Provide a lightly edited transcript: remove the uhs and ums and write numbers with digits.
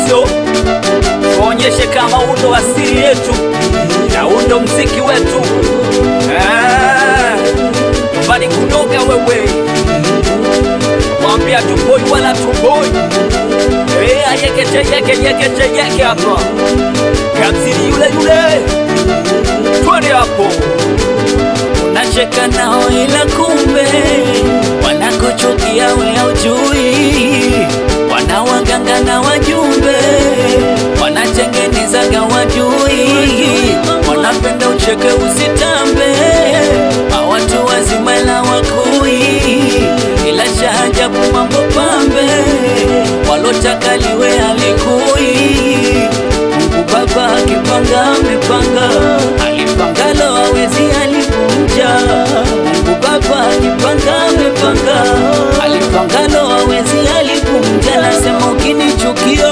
sio? Tuonyeshe kama undo asili yetu na undo mziki wetu. Nyumbani kunoga wewe, mwambia tupoi wala tupoi. Yeke hapa Kamsiri yule twende hapo. Unacheka nao ila kumbe wanakuchukia we haujui. Wanawaganga na wajumbe wanatengenezaga wajui. Wanapenda ucheke usitambe, watu wazima ila wakui. Ila cha ajabu mambo pambe, walotaka liwe alikui. Mungu Baba akipanga amepanga, alipangalo hawezi alikunja. Mungu Baba akipanga amepanga, alipangalo hawezi alikunja. Nasema ukinichukia